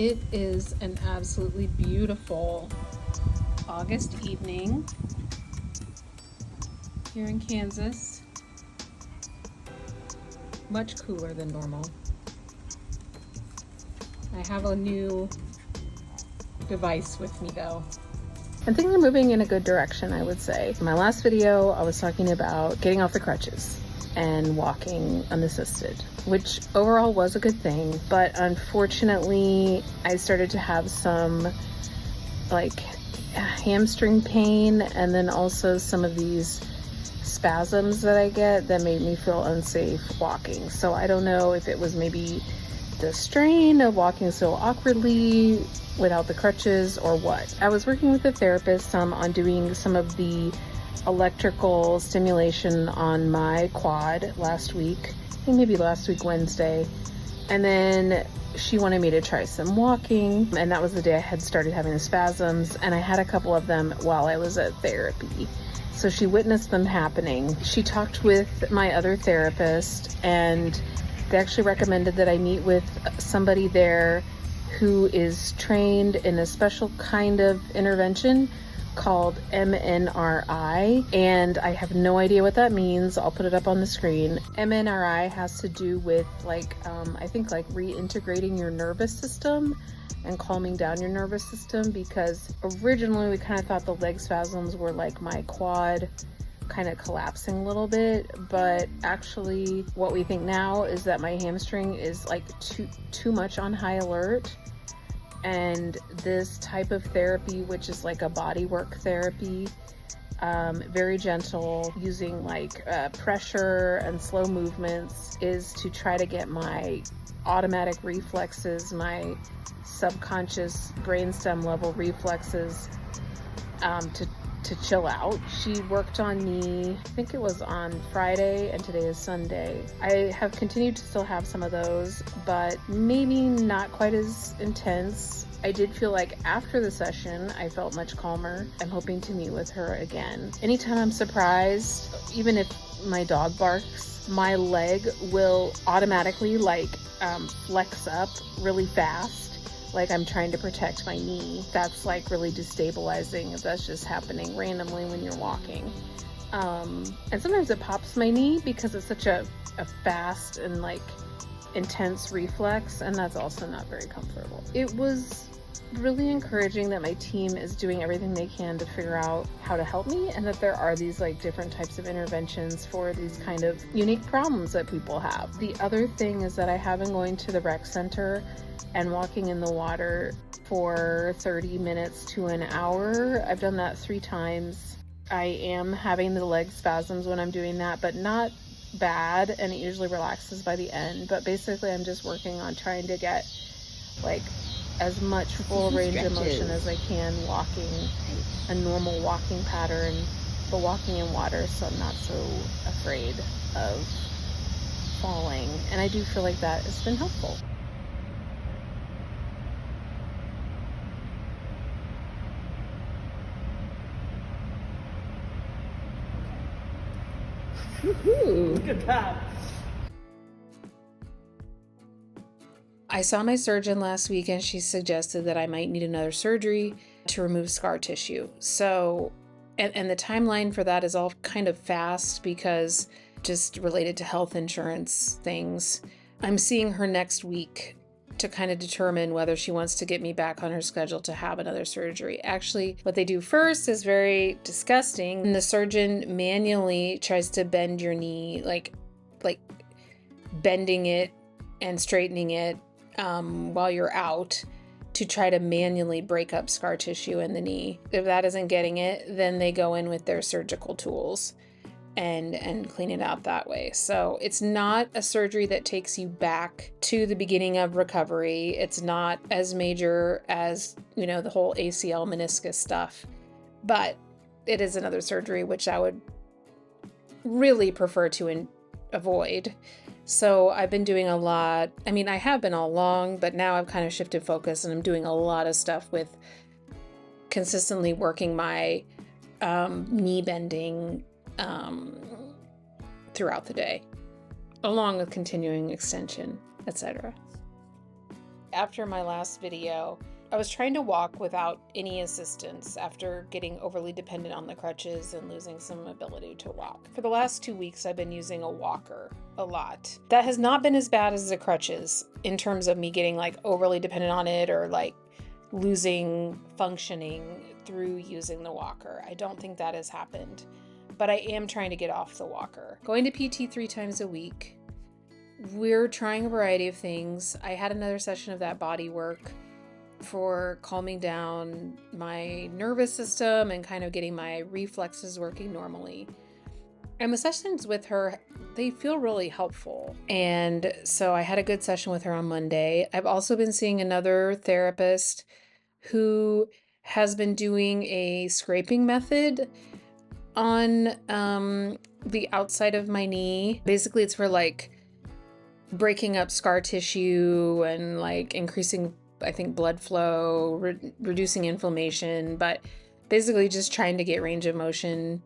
It is an absolutely beautiful August evening here in Kansas. Much cooler than normal. I have a new device with me though. And things are moving in a good direction, I would say. In my last video, I was talking about getting off the crutches and walking unassisted, which overall was a good thing. But unfortunately, I started to have some hamstring pain and then also some of these spasms that I get that made me feel unsafe walking. So I don't know if it was maybe the strain of walking so awkwardly without the crutches or what. I was working with a therapist on doing some of the electrical stimulation on my quad last week, I think maybe last week Wednesday, and then she wanted me to try some walking, and that was the day I had started having the spasms, and I had a couple of them while I was at therapy. So she witnessed them happening. She talked with my other therapist, and they actually recommended that I meet with somebody there who is trained in a special kind of intervention called MNRI, and I have no idea what that means. I'll put it up on the screen. MNRI has to do with I think reintegrating your nervous system and calming down your nervous system, because originally we kind of thought the leg spasms were like my quad kind of collapsing a little bit, but actually what we think now is that my hamstring is like too much on high alert. And this type of therapy, which is like a body work therapy, very gentle, using pressure and slow movements, is to try to get my automatic reflexes, my subconscious brainstem level reflexes to chill out. She worked on me, I think it was on Friday, and today is Sunday. I have continued to still have some of those, but maybe not quite as intense. I did feel like after the session, I felt much calmer. I'm hoping to meet with her again. Anytime I'm surprised, even if my dog barks, my leg will automatically flex up really fast, like I'm trying to protect my knee. That's really destabilizing if that's just happening randomly when you're walking. And sometimes it pops my knee because it's such a fast and intense reflex, and that's also not very comfortable. It was really encouraging that my team is doing everything they can to figure out how to help me, and that there are these different types of interventions for these kind of unique problems that people have. The other thing is that I have been going to the rec center and walking in the water for 30 minutes to an hour. I've done that 3 times. I am having the leg spasms when I'm doing that, but not bad, and it usually relaxes by the end. But basically I'm just working on trying to get as much full range of motion as I can, walking a normal walking pattern, but walking in water, so I'm not so afraid of falling. And I do feel like that has been helpful. Woohoo! Look at that. I saw my surgeon last week, and she suggested that I might need another surgery to remove scar tissue. So, and the timeline for that is all kind of fast because just related to health insurance things. I'm seeing her next week to kind of determine whether she wants to get me back on her schedule to have another surgery. Actually, what they do first is very disgusting. And the surgeon manually tries to bend your knee, like bending it and straightening it while you're out, to try to manually break up scar tissue in the knee. If that isn't getting it, then they go in with their surgical tools and clean it out that way. So it's not a surgery that takes you back to the beginning of recovery. It's not as major as, the whole ACL meniscus stuff, but it is another surgery which I would really prefer to avoid. So I've been doing a lot. I mean, I have been all along, but now I've kind of shifted focus, and I'm doing a lot of stuff with consistently working my knee bending throughout the day, along with continuing extension, etc. After my last video, I was trying to walk without any assistance after getting overly dependent on the crutches and losing some ability to walk. For the last 2 weeks, I've been using a walker a lot. That has not been as bad as the crutches in terms of me getting like overly dependent on it or like losing functioning through using the walker. I don't think that has happened, but I am trying to get off the walker. Going to PT 3 times a week. We're trying a variety of things. I had another session of that body work for calming down my nervous system and kind of getting my reflexes working normally. And the sessions with her, they feel really helpful. And so I had a good session with her on Monday. I've also been seeing another therapist who has been doing a scraping method on the outside of my knee. Basically, it's for like breaking up scar tissue and like increasing, I think, blood flow, reducing inflammation, but basically just trying to get range of motion,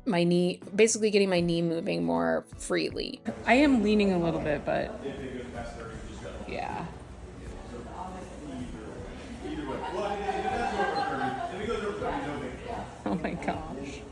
my knee, basically getting my knee moving more freely. I am leaning a little bit, but yeah. Oh my gosh.